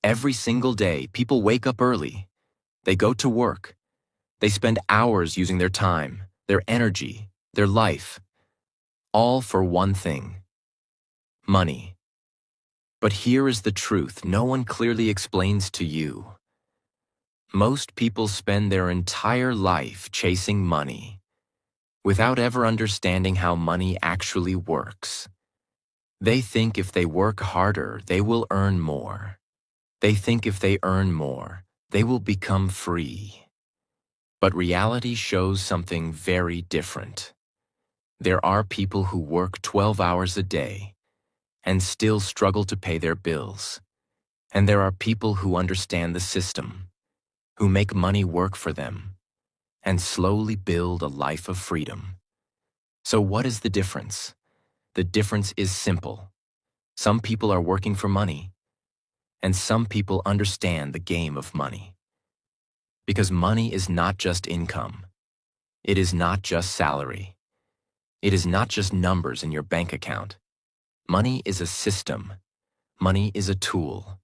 Every single day, people wake up early. They go to work. They spend hours using their time, their energy, their life, all for one thing: money. But here is the truth no one clearly explains to you. Most people spend their entire life chasing money, without ever understanding how money actually works. They think if they work harder, they will earn more. They think if they earn more, they will become free. But reality shows something very different. There are people who work 12 hours a day and still struggle to pay their bills. And there are people who understand the system, who make money work for them, and slowly build a life of freedom. So what is the difference? The difference is simple. Some people are working for money, and some people understand the game of money. Because money is not just income. It is not just salary. It is not just numbers in your bank account. Money is a system. Money is a tool.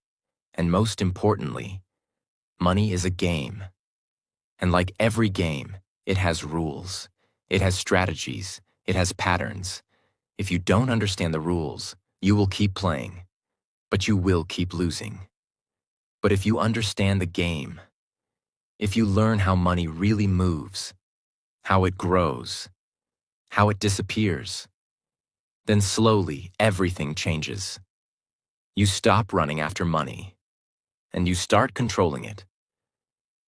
And most importantly, money is a game. And like every game, it has rules. It has strategies. It has patterns. If you don't understand the rules, you will keep playing, but you will keep losing. But if you understand the game, if you learn how money really moves, how it grows, how it disappears, then slowly everything changes. You stop running after money, and you start controlling it.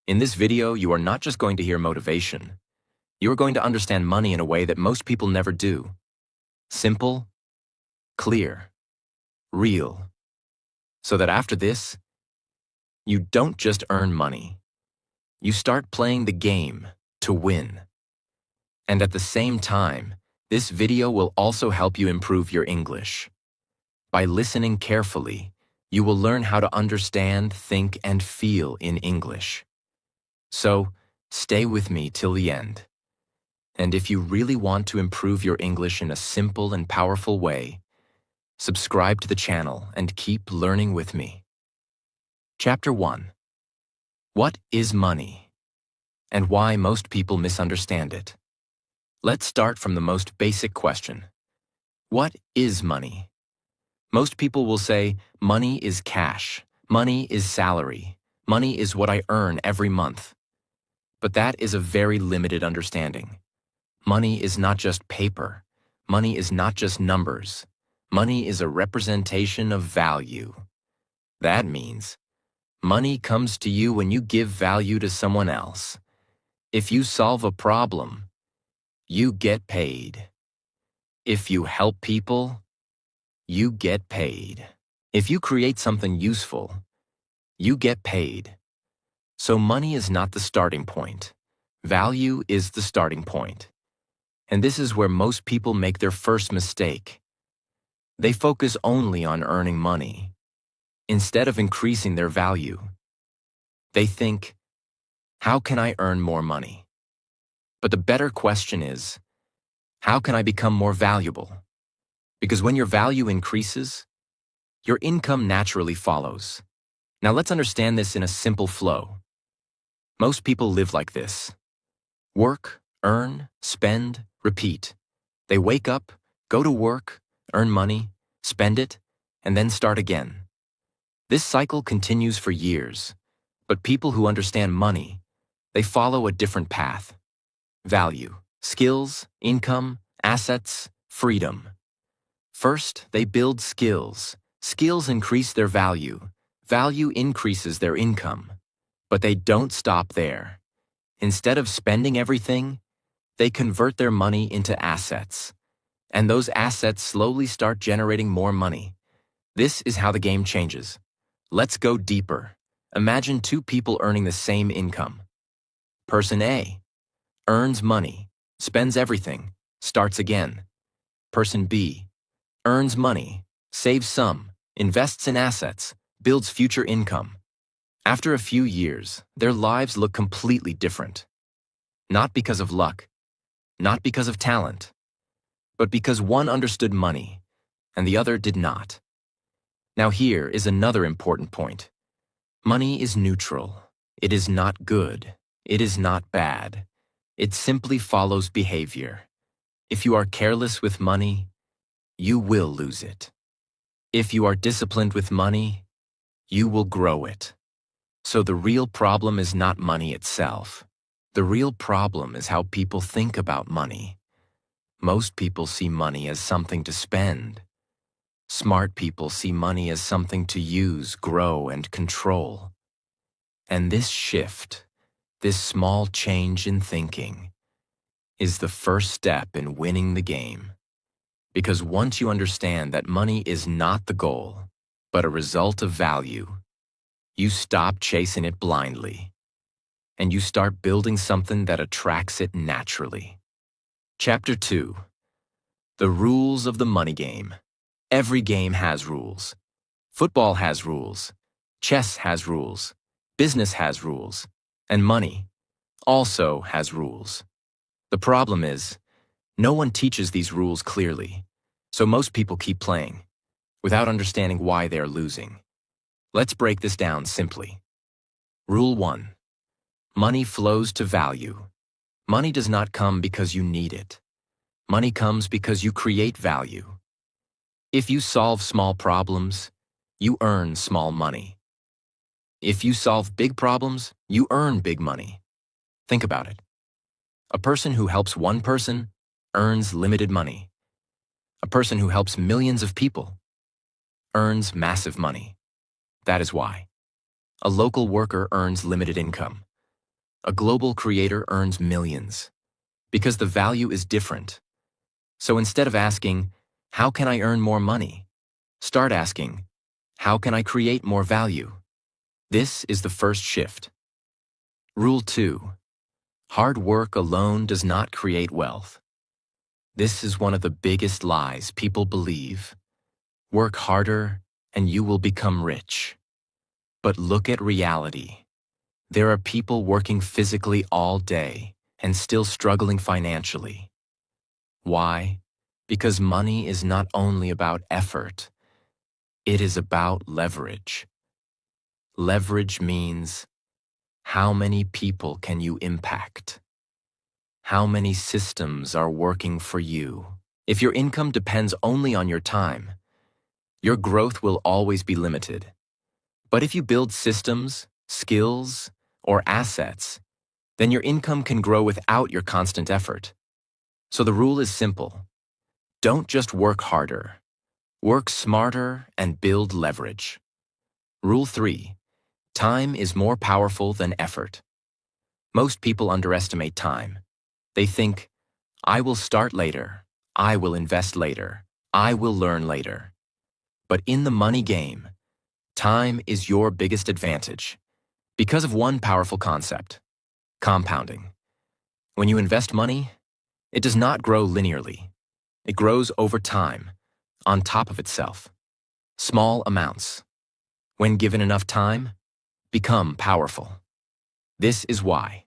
In this video, you are not just going to hear motivation. You are going to understand money in a way that most people never do. Simple, clear, real. So that after this, you don't just earn money. You start playing the game to win. And at the same time, this video will also help you improve your English. By listening carefully, you will learn how to understand, think, and feel in English. So, stay with me till the end. And if you really want to improve your English in a simple and powerful way, subscribe to the channel and keep learning with me. Chapter 1. What is money? And why most people misunderstand it. Let's start from the most basic question. What is money? Most people will say, money is cash, money is salary, money is what I earn every month. But that is a very limited understanding. Money is not just paper. Money is not just numbers. Money is a representation of value. That means money comes to you when you give value to someone else. If you solve a problem, you get paid. If you help people, you get paid. If you create something useful, you get paid. So money is not the starting point. Value is the starting point. And this is where most people make their first mistake. They focus only on earning money, instead of increasing their value. They think, how can I earn more money? But the better question is, how can I become more valuable? Because when your value increases, your income naturally follows. Now let's understand this in a simple flow. Most people live like this. Work, earn, spend, repeat. They wake up, go to work, earn money, spend it, and then start again. This cycle continues for years, but people who understand money, they follow a different path. Value, skills, income, assets, freedom. First, they build skills. Skills increase their value. Value increases their income. But they don't stop there. Instead of spending everything, they convert their money into assets. And those assets slowly start generating more money. This is how the game changes. Let's go deeper. Imagine two people earning the same income. Person A earns money, spends everything, starts again. Person B earns money, saves some, invests in assets, builds future income. After a few years, their lives look completely different. Not because of luck, not because of talent, but because one understood money and the other did not. Now here is another important point. Money is neutral. It is not good. It is not bad. It simply follows behavior. If you are careless with money, you will lose it. If you are disciplined with money, you will grow it. So the real problem is not money itself. The real problem is how people think about money. Most people see money as something to spend. Smart people see money as something to use, grow, and control. And this shift, this small change in thinking, is the first step in winning the game. Because once you understand that money is not the goal, but a result of value, you stop chasing it blindly, and you start building something that attracts it naturally. Chapter 2. The rules of the money game. Every game has rules. Football has rules. Chess has rules. Business has rules. And money also has rules. The problem is, no one teaches these rules clearly, so most people keep playing, without understanding why they are losing. Let's break this down simply. Rule 1. Money flows to value. Money does not come because you need it. Money comes because you create value. If you solve small problems, you earn small money. If you solve big problems, you earn big money. Think about it. A person who helps one person earns limited money. A person who helps millions of people earns massive money. That is why. A local worker earns limited income. A global creator earns millions. Because the value is different. So instead of asking, how can I earn more money? Start asking, how can I create more value? This is the first shift. Rule 2. Hard work alone does not create wealth. This is one of the biggest lies people believe. Work harder and you will become rich. But look at reality. There are people working physically all day and still struggling financially. Why? Because money is not only about effort, it is about leverage. Leverage means how many people can you impact? How many systems are working for you? If your income depends only on your time, your growth will always be limited. But if you build systems, skills, or assets, then your income can grow without your constant effort. So the rule is simple. Don't just work harder. Work smarter and build leverage. Rule 3. Time is more powerful than effort. Most people underestimate time. They think, I will start later. I will invest later. I will learn later. But in the money game, time is your biggest advantage because of one powerful concept: compounding. When you invest money, it does not grow linearly. It grows over time, on top of itself. Small amounts, when given enough time, become powerful. This is why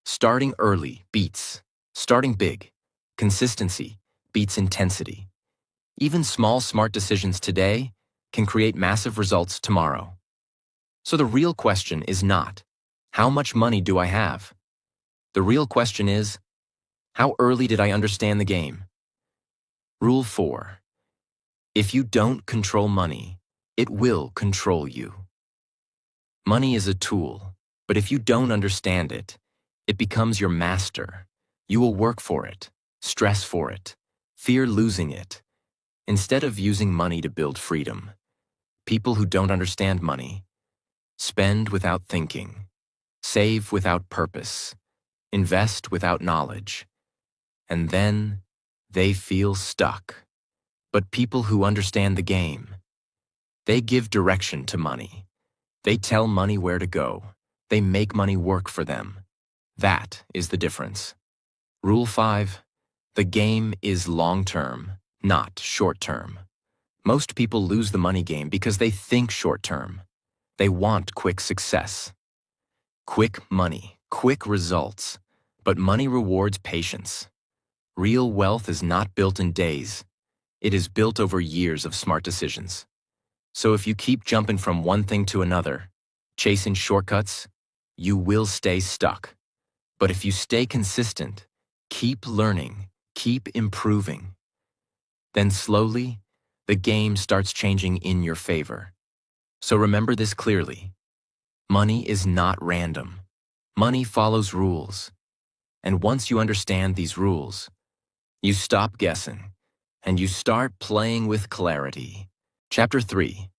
starting early beats starting big. Consistency beats intensity. Even small, smart decisions today can create massive results tomorrow. So the real question is not, how much money do I have? The real question is, how early did I understand the game? Rule 4. If you don't control money, it will control you. Money is a tool, but if you don't understand it, it becomes your master. You will work for it, stress for it, fear losing it. Instead of using money to build freedom, people who don't understand money spend without thinking, save without purpose, invest without knowledge, and then they feel stuck. But people who understand the game, they give direction to money. They tell money where to go. They make money work for them. That is the difference. Rule 5. The game is long-term, not short-term. Most people lose the money game because they think short-term. They want quick success. Quick money, quick results. But money rewards patience. Real wealth is not built in days. It is built over years of smart decisions. So if you keep jumping from one thing to another, Chasing shortcuts, you will stay stuck. But if you stay consistent, keep learning, keep improving, then slowly, the game starts changing in your favor. So remember this clearly. Money is not random. Money follows rules. And once you understand these rules, you stop guessing and you start playing with clarity. Chapter 3.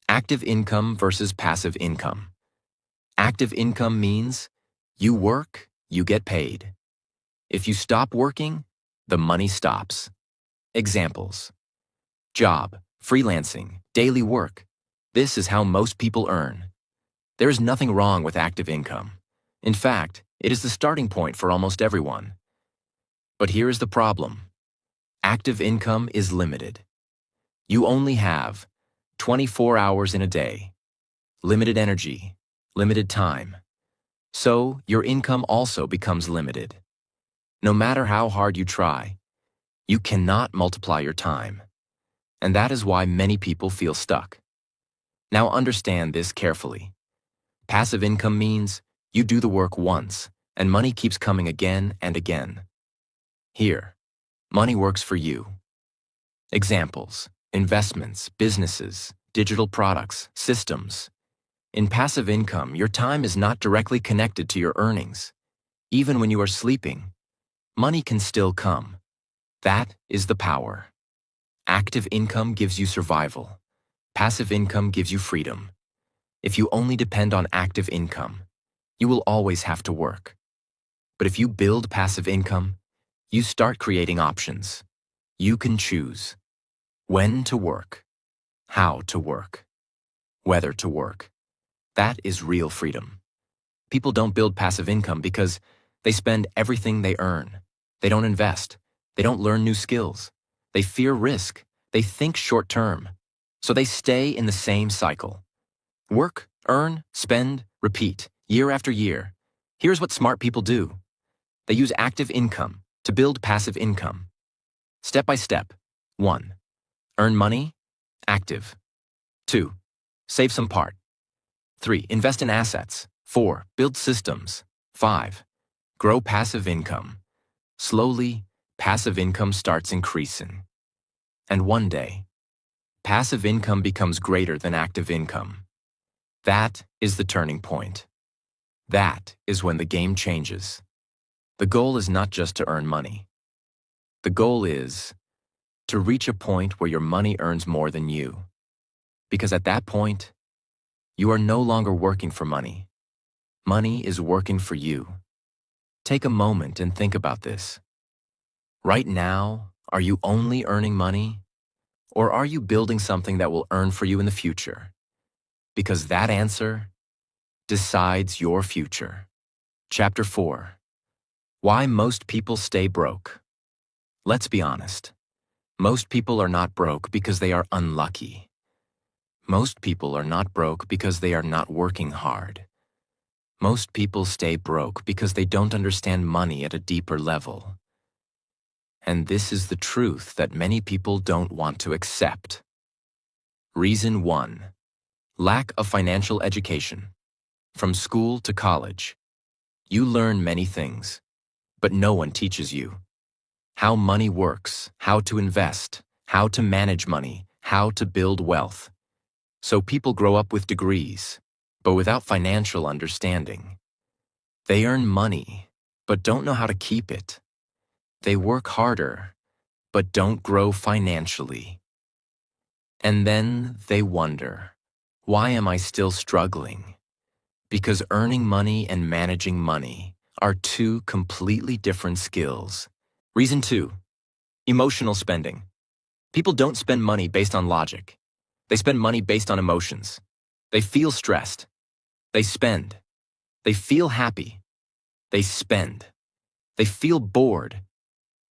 Active income versus passive income. Active income means you work, you get paid. If you stop working, the money stops. Examples: job, freelancing, daily work. This is how most people earn. There is nothing wrong with active income. In fact, it is the starting point for almost everyone. But here is the problem. Active income is limited. You only have 24 hours in a day, limited energy, limited time. So your income also becomes limited. No matter how hard you try, you cannot multiply your time. And that is why many people feel stuck. Now understand this carefully. Passive income means you do the work once, and money keeps coming again and again. Here, money works for you. Examples: investments, businesses, digital products, systems. In passive income, your time is not directly connected to your earnings. Even when you are sleeping, money can still come. That is the power. Active income gives you survival. Passive income gives you freedom. If you only depend on active income, you will always have to work. But if you build passive income, you start creating options. You can choose when to work, how to work, whether to work. That is real freedom. People don't build passive income because they spend everything they earn. They don't invest. They don't learn new skills. They fear risk. They think short term. So they stay in the same cycle. Work, earn, spend, repeat, year after year. Here's what smart people do. They use active income to build passive income. Step by step. 1. Earn money. Active. 2. Save some part. 3. Invest in assets. 4. Build systems. 5. Grow passive income. Slowly, passive income starts increasing. And one day, passive income becomes greater than active income. That is the turning point. That is when the game changes. The goal is not just to earn money. The goal is to reach a point where your money earns more than you. Because at that point, you are no longer working for money. Money is working for you. Take a moment and think about this. Right now, are you only earning money? Or are you building something that will earn for you in the future? Because that answer decides your future. Chapter 4. Why most people stay broke. Let's be honest. Most people are not broke because they are unlucky. Most people are not broke because they are not working hard. Most people stay broke because they don't understand money at a deeper level. And this is the truth that many people don't want to accept. Reason 1. Lack of financial education. From school to college, you learn many things, but no one teaches you how money works, how to invest, how to manage money, how to build wealth. So people grow up with degrees, but without financial understanding. They earn money, but don't know how to keep it. They work harder, but don't grow financially. And then they wonder, why am I still struggling? Because earning money and managing money are two completely different skills. Reason 2. Emotional spending. People don't spend money based on logic. They spend money based on emotions. They feel stressed. They spend. They feel happy. They spend. They feel bored.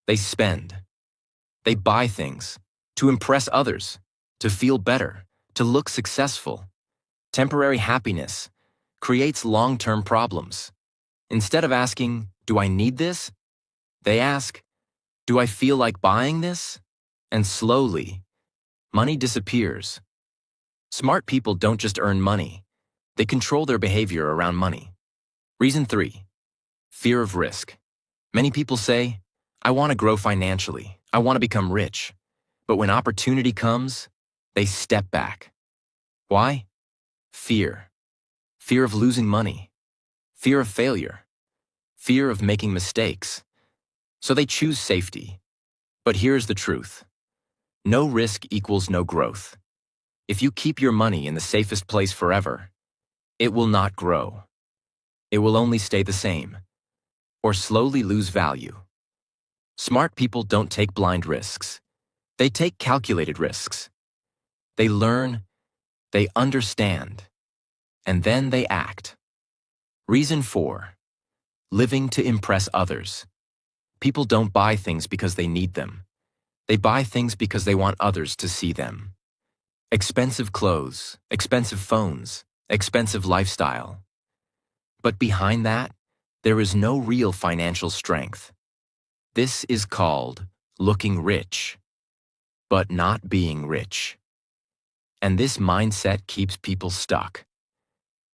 They spend. They buy things to impress others, to feel better, to look successful. Temporary happiness creates long-term problems. Instead of asking, do I need this? They ask, do I feel like buying this? And slowly, money disappears. Smart people don't just earn money. They control their behavior around money. Reason 3. Fear of risk. Many people say, I want to grow financially. I want to become rich. But when opportunity comes, they step back. Why? Fear. Fear of losing money. Fear of failure. Fear of making mistakes. So they choose safety. But here's the truth. No risk equals no growth. If you keep your money in the safest place forever, it will not grow. It will only stay the same, or slowly lose value. Smart people don't take blind risks. They take calculated risks. They learn, they understand, and then they act. Reason 4. Living to impress others. People don't buy things because they need them. They buy things because they want others to see them. Expensive clothes, expensive phones, expensive lifestyle. But behind that, there is no real financial strength. This is called looking rich, but not being rich. And this mindset keeps people stuck.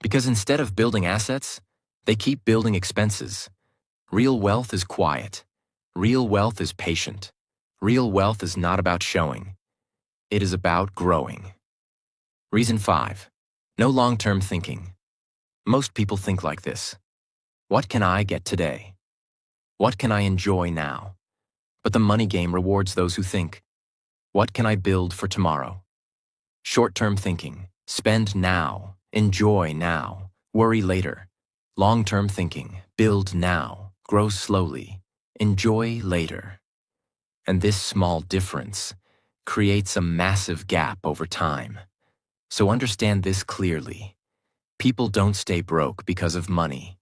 Because instead of building assets, they keep building expenses. Real wealth is quiet. Real wealth is patient. Real wealth is not about showing. It is about growing. Reason 5. No long-term thinking. Most people think like this. What can I get today? What can I enjoy now? But the money game rewards those who think. What can I build for tomorrow? Short-term thinking. Spend now. Enjoy now. Worry later. Long-term thinking. Build now. Grow slowly. Enjoy later. And this small difference creates a massive gap over time. So understand this clearly. People don't stay broke because of money.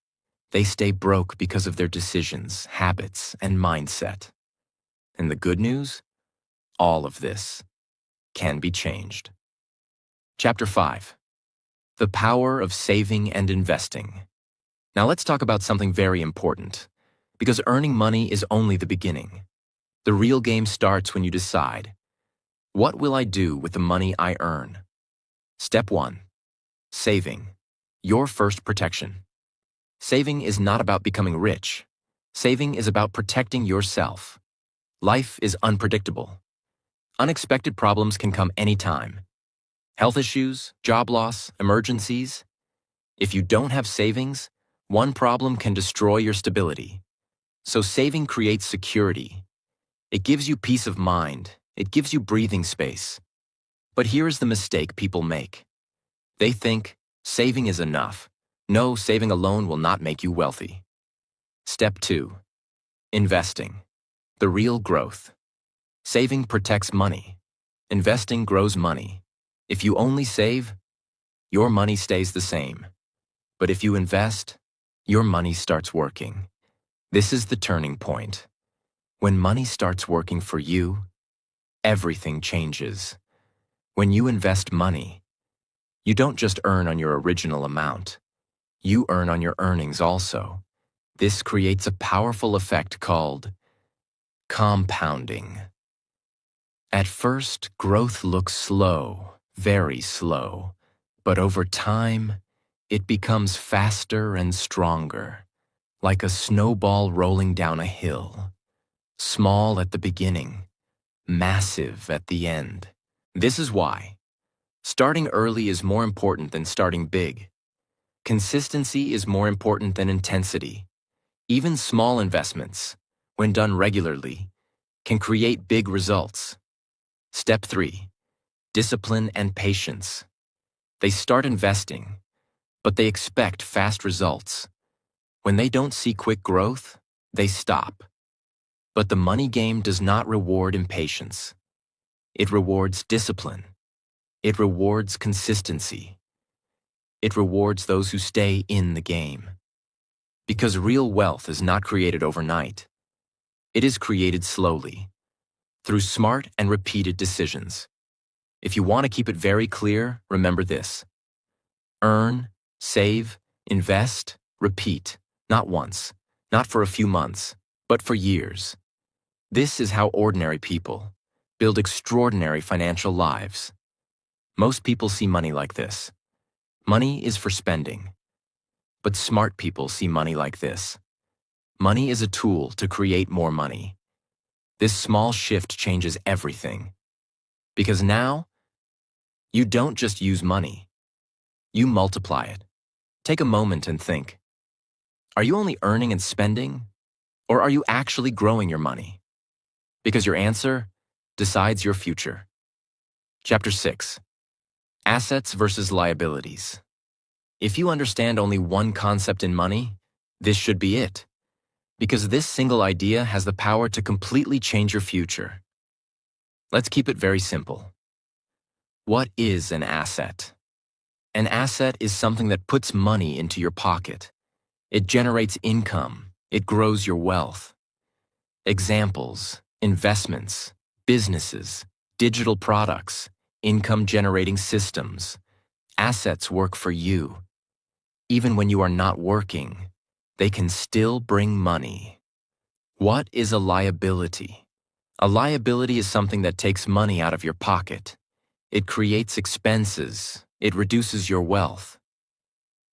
They stay broke because of their decisions, habits, and mindset. And the good news? All of this can be changed. Chapter 5. The power of saving and investing. Now let's talk about something very important, because earning money is only the beginning. The real game starts when you decide, what will I do with the money I earn? Step 1. Saving. Your first protection. Saving is not about becoming rich. Saving is about protecting yourself. Life is unpredictable. Unexpected problems can come anytime. Health issues, job loss, emergencies. If you don't have savings, one problem can destroy your stability. So saving creates security. It gives you peace of mind. It gives you breathing space. But here is the mistake people make. They think saving is enough. No, saving alone will not make you wealthy. Step 2. Investing. The real growth. Saving protects money. Investing grows money. If you only save, your money stays the same. But if you invest, your money starts working. This is the turning point. When money starts working for you, everything changes. When you invest money, you don't just earn on your original amount. You earn on your earnings also. This creates a powerful effect called compounding. At first, growth looks slow, very slow, but over time, it becomes faster and stronger, like a snowball rolling down a hill. Small at the beginning, massive at the end. This is why starting early is more important than starting big. Consistency is more important than intensity. Even small investments, when done regularly, can create big results. Step 3. Discipline and patience. They start investing, but they expect fast results. When they don't see quick growth, they stop. But the money game does not reward impatience. It rewards discipline. It rewards consistency. It rewards those who stay in the game. Because real wealth is not created overnight. It is created slowly, through smart and repeated decisions. If you want to keep it very clear, remember this. Earn, save, invest, repeat, not once, not for a few months, but for years. This is how ordinary people build extraordinary financial lives. Most people see money like this. Money is for spending. But smart people see money like this. Money is a tool to create more money. This small shift changes everything. Because now, you don't just use money. You multiply it. Take a moment and think. Are you only earning and spending? Or are you actually growing your money? Because your answer decides your future. Chapter 6. Assets versus liabilities. If you understand only one concept in money, this should be it. Because this single idea has the power to completely change your future. Let's keep it very simple. What is an asset? An asset is something that puts money into your pocket. It generates income. It grows your wealth. Examples: investments, businesses, digital products, income-generating systems. Assets work for you. Even when you are not working, they can still bring money. What is a liability? A liability is something that takes money out of your pocket. It creates expenses. It reduces your wealth.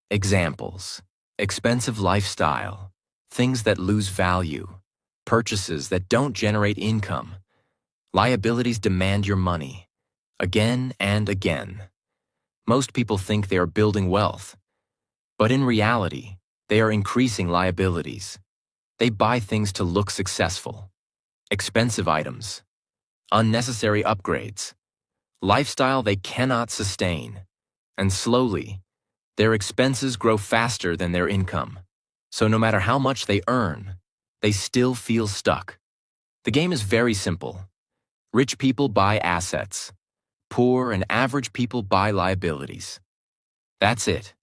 Examples: expensive lifestyle, things that lose value, purchases that don't generate income. Liabilities demand your money, again and again. Most people think they are building wealth, but in reality, they are increasing liabilities. They buy things to look successful. Expensive items, unnecessary upgrades, lifestyle they cannot sustain, and slowly, their expenses grow faster than their income. So no matter how much they earn, they still feel stuck. The game is very simple. Rich people buy assets. Poor and average people buy liabilities. That's it.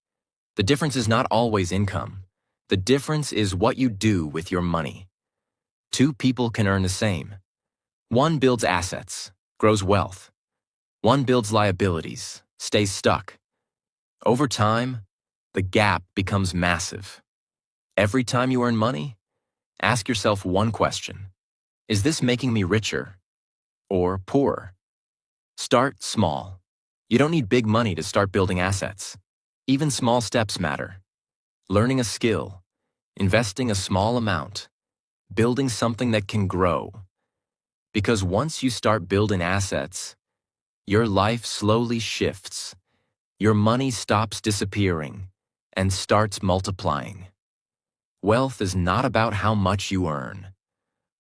The difference is not always income. The difference is what you do with your money. Two people can earn the same. One builds assets, grows wealth. One builds liabilities, stays stuck. Over time, the gap becomes massive. Every time you earn money, ask yourself one question. Is this making me richer or poorer? Start small. You don't need big money to start building assets. Even small steps matter. Learning a skill, investing a small amount, building something that can grow. Because once you start building assets, your life slowly shifts. Your money stops disappearing and starts multiplying. Wealth is not about how much you earn.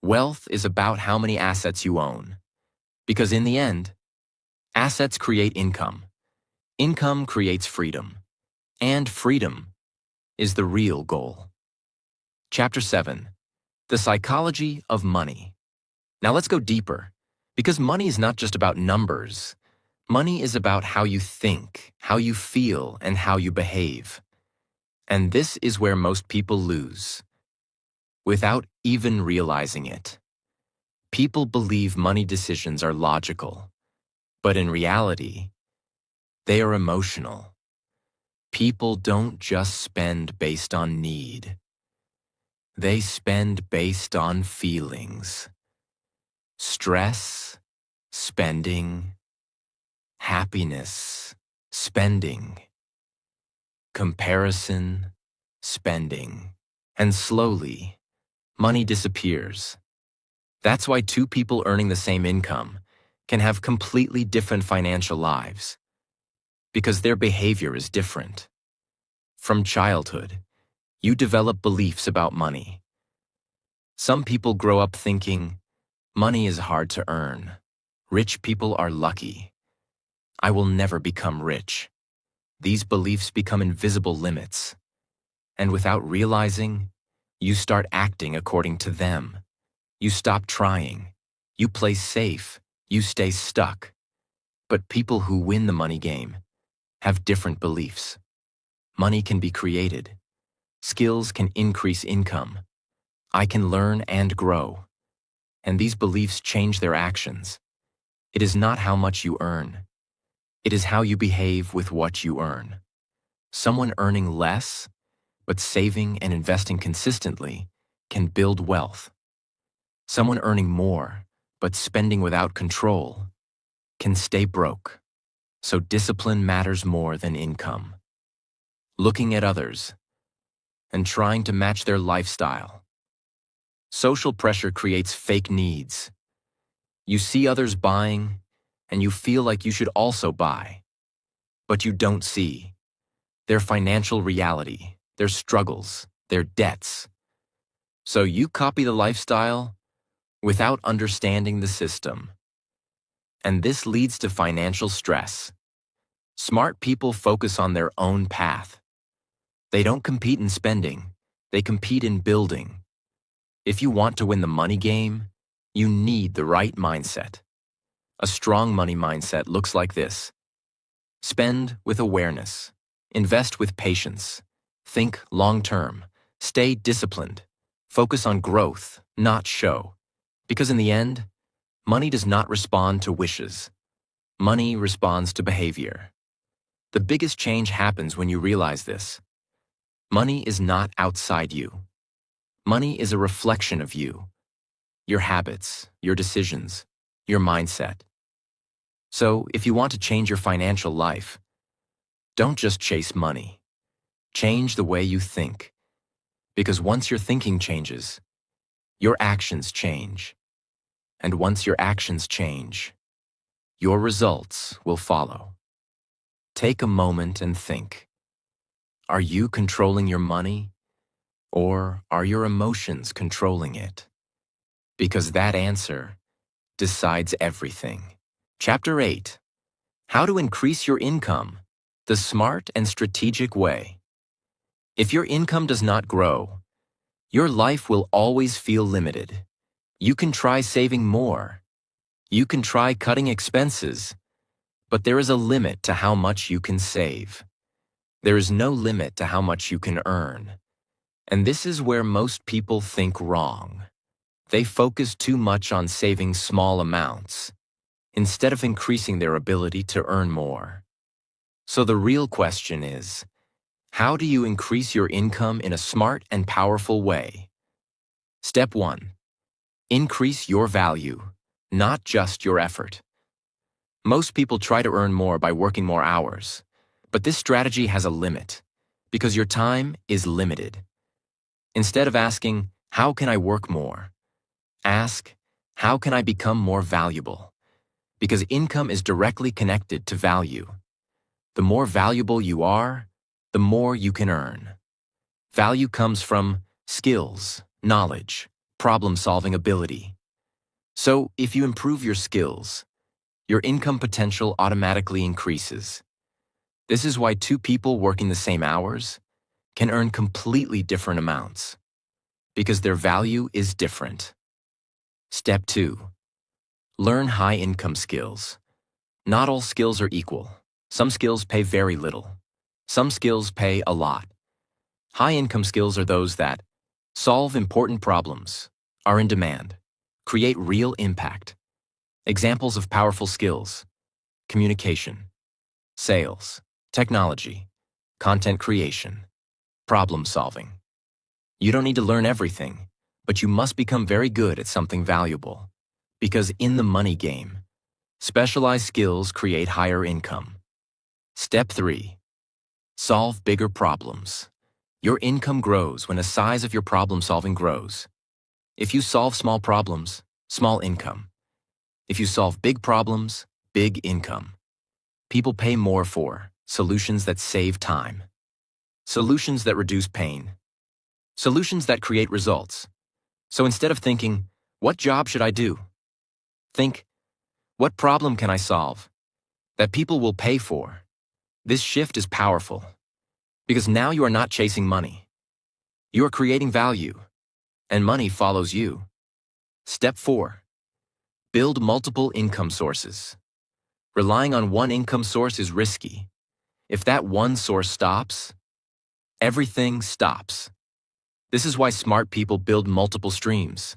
Wealth is about how many assets you own. Because in the end, assets create income. Income creates freedom. And freedom is the real goal. Chapter 7. The Psychology of Money. Now let's go deeper. Because money is not just about numbers. Money is about how you think, how you feel, and how you behave. And this is where most people lose, without even realizing it. People believe money decisions are logical, but in reality, they are emotional. People don't just spend based on need. They spend based on feelings. Stress, spending. Happiness, spending. Comparison, spending. And slowly, money disappears. That's why two people earning the same income can have completely different financial lives. Because their behavior is different. From childhood, you develop beliefs about money. Some people grow up thinking, money is hard to earn. Rich people are lucky. I will never become rich. These beliefs become invisible limits. And without realizing, you start acting according to them. You stop trying. You play safe. You stay stuck. But people who win the money game have different beliefs. Money can be created. Skills can increase income. I can learn and grow. And these beliefs change their actions. It is not how much you earn. It is how you behave with what you earn. Someone earning less, but saving and investing consistently, can build wealth. Someone earning more, but spending without control, can stay broke. So discipline matters more than income. looking at others, and trying to match their lifestyle. Social pressure creates fake needs. You see others buying, and you feel like you should also buy. But you don't see their financial reality, their struggles, their debts. So you copy the lifestyle without understanding the system. And this leads to financial stress. Smart people focus on their own path. They don't compete in spending, they compete in building. If you want to win the money game, you need the right mindset. A strong money mindset looks like this. Spend with awareness. Invest with patience. Think long-term. Stay disciplined. Focus on growth, not show. Because in the end, money does not respond to wishes. Money responds to behavior. The biggest change happens when you realize this. Money is not outside you. Money is a reflection of you, your habits, your decisions, your mindset. So, if you want to change your financial life, don't just chase money. Change the way you think. Because once your thinking changes, your actions change. And once your actions change, your results will follow. Take a moment and think. Are you controlling your money? Or are your emotions controlling it? Because that answer decides everything. Chapter 8. How to increase your income, the smart and strategic way. If your income does not grow, your life will always feel limited. You can try saving more. You can try cutting expenses. But there is a limit to how much you can save. There is no limit to how much you can earn. And this is where most people think wrong. They focus too much on saving small amounts, instead of increasing their ability to earn more. So the real question is, how do you increase your income in a smart and powerful way? Step 1. Increase your value, not just your effort. Most people try to earn more by working more hours, but this strategy has a limit, because your time is limited. Instead of asking, how can I work more? Ask, how can I become more valuable? Because income is directly connected to value. The more valuable you are, the more you can earn. Value comes from skills, knowledge, problem-solving ability. So, if you improve your skills, your income potential automatically increases. This is why two people working the same hours can earn completely different amounts, because their value is different. Step 2. Learn high-income skills. Not all skills are equal. Some skills pay very little. Some skills pay a lot. High-income skills are those that solve important problems, are in demand, create real impact. Examples of powerful skills: communication, sales, technology, content creation, problem solving. You don't need to learn everything, but you must become very good at something valuable. Because in the money game, specialized skills create higher income. Step 3. Solve bigger problems. Your income grows when the size of your problem solving grows. If you solve small problems, small income. If you solve big problems, big income. People pay more for solutions that save time, solutions that reduce pain, solutions that create results. So instead of thinking, what job should I do? Think, what problem can I solve that people will pay for? This shift is powerful because now you are not chasing money. You are creating value, and money follows you. Step 4. Build multiple income sources. Relying on one income source is risky. If that one source stops, everything stops. This is why smart people build multiple streams.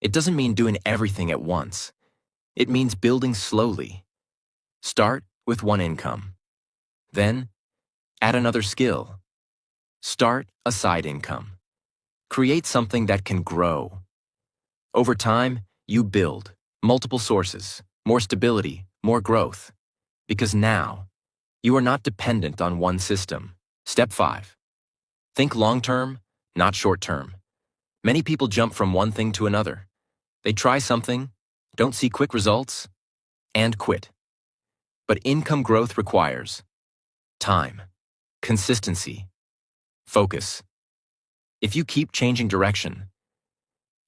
It doesn't mean doing everything at once. It means building slowly. Start with one income. Then, add another skill. Start a side income. Create something that can grow. Over time, you build multiple sources, more stability, more growth. Because now, you are not dependent on one system. Step 5. Think long-term, not short-term. Many people jump from one thing to another. They try something, don't see quick results, and quit. But income growth requires time, consistency, focus. If you keep changing direction,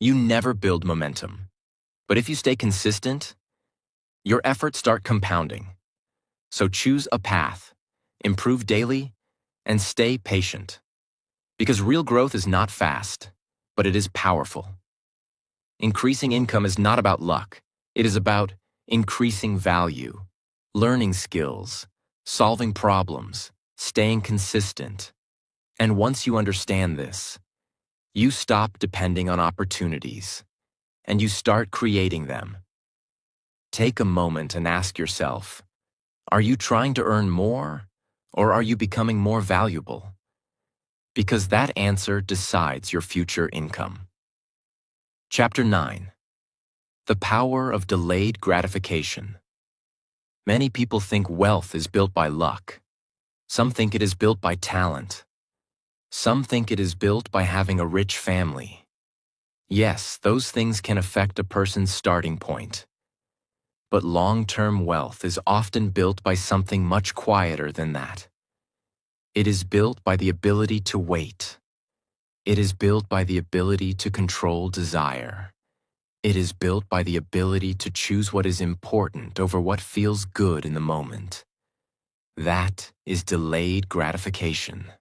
you never build momentum. But if you stay consistent, your efforts start compounding. So choose a path, improve daily, and stay patient. Because real growth is not fast, but it is powerful. Increasing income is not about luck. It is about increasing value, learning skills, solving problems, staying consistent. And once you understand this, you stop depending on opportunities, and you start creating them. Take a moment and ask yourself, are you trying to earn more, or are you becoming more valuable? Because that answer decides your future income. Chapter 9. The Power of Delayed Gratification. Many people think wealth is built by luck. Some think it is built by talent. Some think it is built by having a rich family. Yes, those things can affect a person's starting point. But long-term wealth is often built by something much quieter than that. It is built by the ability to wait. It is built by the ability to control desire. It is built by the ability to choose what is important over what feels good in the moment. That is delayed gratification.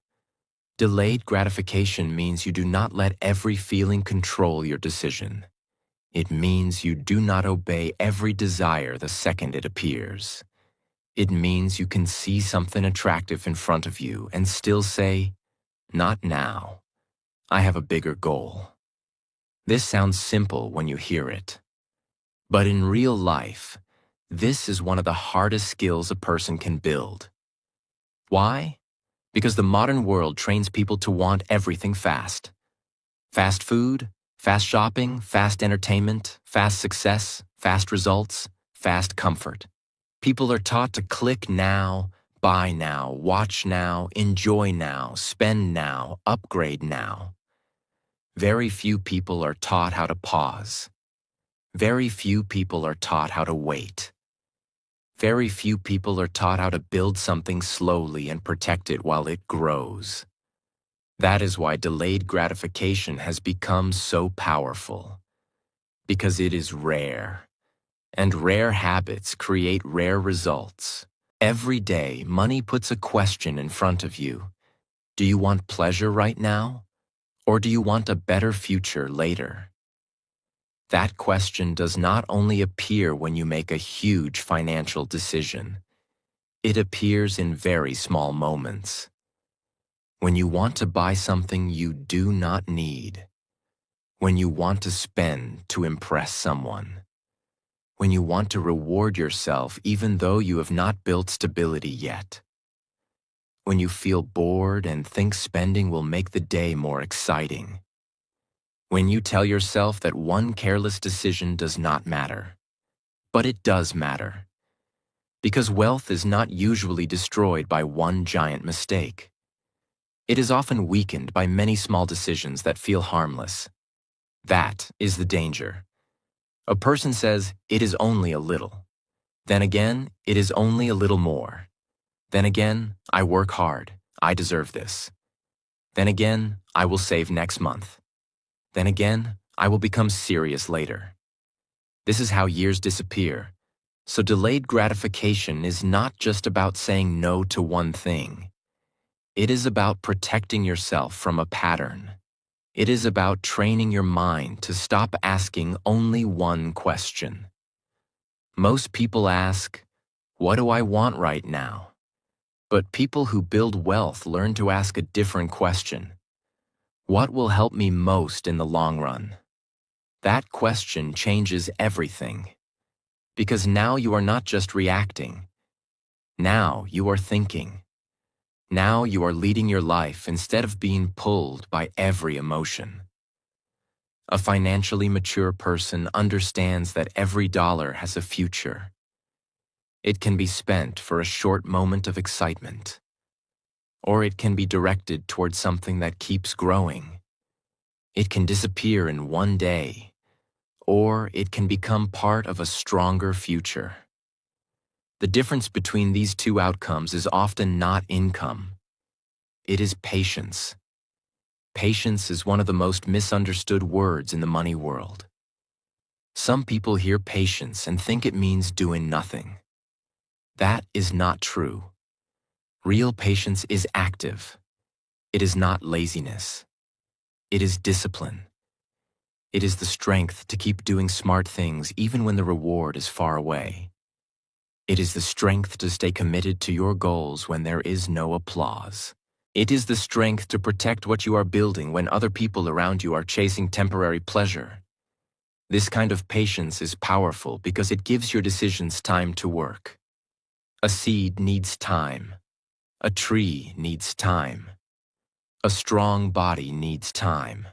Delayed gratification means you do not let every feeling control your decision. It means you do not obey every desire the second it appears. It means you can see something attractive in front of you and still say, "Not now. I have a bigger goal." This sounds simple when you hear it. But in real life, this is one of the hardest skills a person can build. Why? Because the modern world trains people to want everything fast. Fast food, fast shopping, fast entertainment, fast success, fast results, fast comfort. People are taught to click now, buy now, watch now, enjoy now, spend now, upgrade now. Very few people are taught how to pause. Very few people are taught how to wait. Very few people are taught how to build something slowly and protect it while it grows. That is why delayed gratification has become so powerful. Because it is rare. And rare habits create rare results. Every day, money puts a question in front of you. Do you want pleasure right now? Or do you want a better future later? That question does not only appear when you make a huge financial decision. It appears in very small moments. When you want to buy something you do not need. When you want to spend to impress someone. When you want to reward yourself even though you have not built stability yet. When you feel bored and think spending will make the day more exciting. When you tell yourself that one careless decision does not matter. But it does matter. Because wealth is not usually destroyed by one giant mistake. It is often weakened by many small decisions that feel harmless. That is the danger. A person says, "It is only a little." Then again, "It is only a little more." Then again, "I work hard. I deserve this." Then again, "I will save next month." Then again, "I will become serious later." This is how years disappear. So delayed gratification is not just about saying no to one thing. It is about protecting yourself from a pattern. It is about training your mind to stop asking only one question. Most people ask, "What do I want right now?" But people who build wealth learn to ask a different question. What will help me most in the long run? That question changes everything. Because now you are not just reacting. Now you are thinking. Now you are leading your life instead of being pulled by every emotion. A financially mature person understands that every dollar has a future. It can be spent for a short moment of excitement, or it can be directed towards something that keeps growing. It can disappear in one day, or it can become part of a stronger future. The difference between these two outcomes is often not income. It is patience. Patience is one of the most misunderstood words in the money world. Some people hear patience and think it means doing nothing. That is not true. Real patience is active. It is not laziness. It is discipline. It is the strength to keep doing smart things even when the reward is far away. It is the strength to stay committed to your goals when there is no applause. It is the strength to protect what you are building when other people around you are chasing temporary pleasure. This kind of patience is powerful because it gives your decisions time to work. A seed needs time. A tree needs time. A strong body needs time.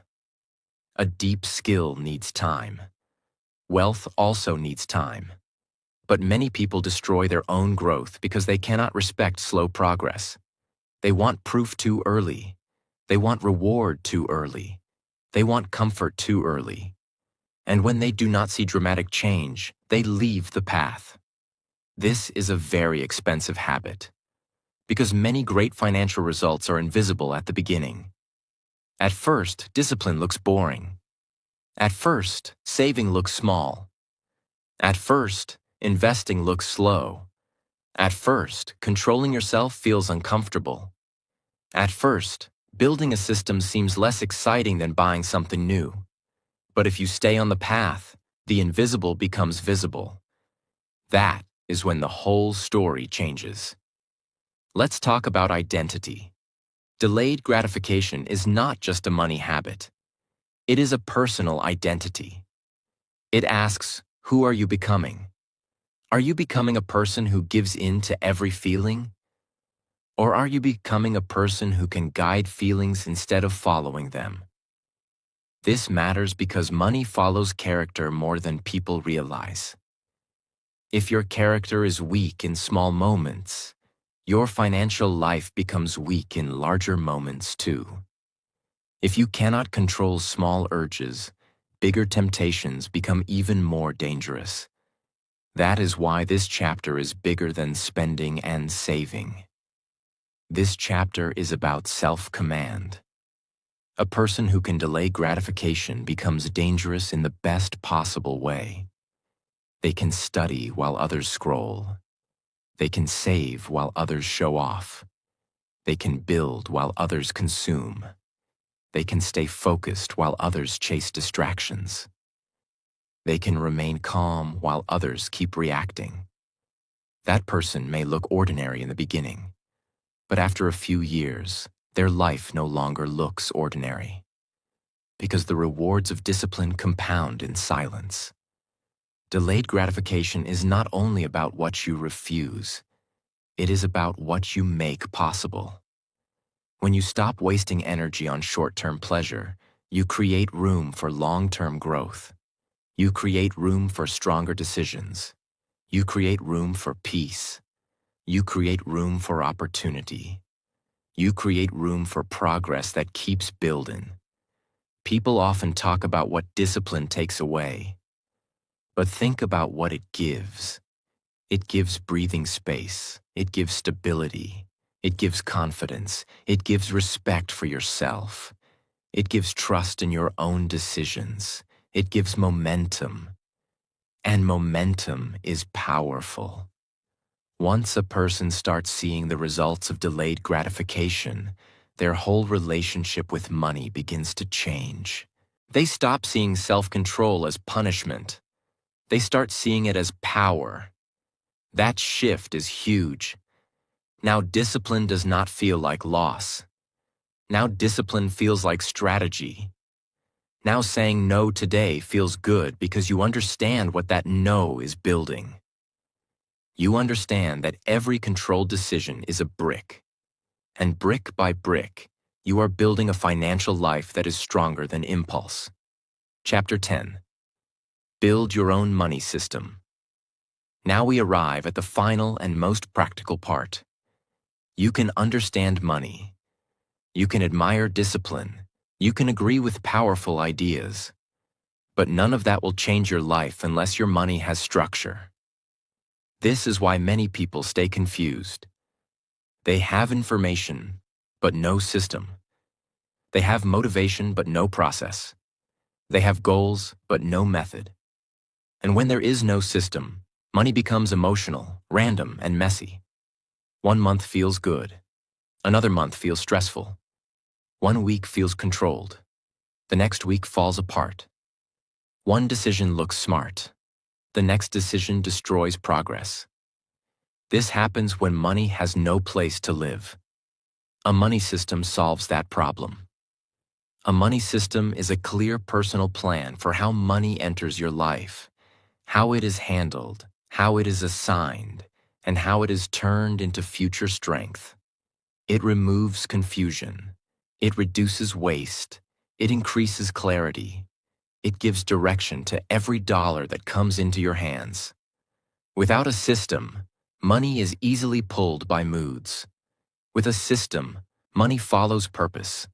A deep skill needs time. Wealth also needs time. But many people destroy their own growth because they cannot respect slow progress. They want proof too early. They want reward too early. They want comfort too early. And when they do not see dramatic change, they leave the path. This is a very expensive habit, because many great financial results are invisible at the beginning. At first, discipline looks boring. At first, saving looks small. At first, investing looks slow. At first, controlling yourself feels uncomfortable. At first, building a system seems less exciting than buying something new. But if you stay on the path, the invisible becomes visible. That is when the whole story changes. Let's talk about identity. Delayed gratification is not just a money habit. It is a personal identity. It asks, who are you becoming? Are you becoming a person who gives in to every feeling? Or are you becoming a person who can guide feelings instead of following them? This matters because money follows character more than people realize. If your character is weak in small moments, your financial life becomes weak in larger moments too. If you cannot control small urges, bigger temptations become even more dangerous. That is why this chapter is bigger than spending and saving. This chapter is about self-command. A person who can delay gratification becomes dangerous in the best possible way. They can study while others scroll. They can save while others show off. They can build while others consume. They can stay focused while others chase distractions. They can remain calm while others keep reacting. That person may look ordinary in the beginning, but after a few years, their life no longer looks ordinary, because the rewards of discipline compound in silence. Delayed gratification is not only about what you refuse, it is about what you make possible. When you stop wasting energy on short-term pleasure, you create room for long-term growth. You create room for stronger decisions. You create room for peace. You create room for opportunity. You create room for progress that keeps building. People often talk about what discipline takes away, but think about what it gives. It gives breathing space. It gives stability. It gives confidence. It gives respect for yourself. It gives trust in your own decisions. It gives momentum. And momentum is powerful. Once a person starts seeing the results of delayed gratification, their whole relationship with money begins to change. They stop seeing self-control as punishment. They start seeing it as power. That shift is huge. Now discipline does not feel like loss. Now discipline feels like strategy. Now saying no today feels good because you understand what that no is building. You understand that every controlled decision is a brick. And brick by brick, you are building a financial life that is stronger than impulse. Chapter 10. Build your own money system. Now we arrive at the final and most practical part. You can understand money. You can admire discipline. You can agree with powerful ideas. But none of that will change your life unless your money has structure. This is why many people stay confused. They have information, but no system. They have motivation, but no process. They have goals, but no method. And when there is no system, money becomes emotional, random, and messy. One month feels good. Another month feels stressful. One week feels controlled. The next week falls apart. One decision looks smart. The next decision destroys progress. This happens when money has no place to live. A money system solves that problem. A money system is a clear personal plan for how money enters your life, how it is handled, how it is assigned, and how it is turned into future strength. It removes confusion. It reduces waste. It increases clarity. It gives direction to every dollar that comes into your hands. Without a system, money is easily pulled by moods. With a system, money follows purpose.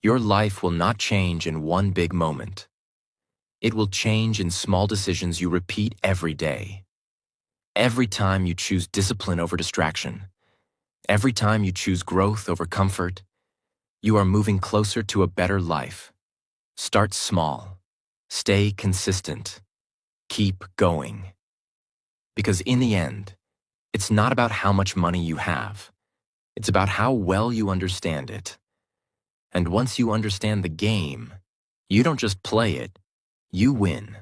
Your life will not change in one big moment. It will change in small decisions you repeat every day. Every time you choose discipline over distraction, every time you choose growth over comfort, you are moving closer to a better life. Start small. Stay consistent. Keep going. Because in the end, it's not about how much money you have. It's about how well you understand it. And once you understand the game, you don't just play it, you win.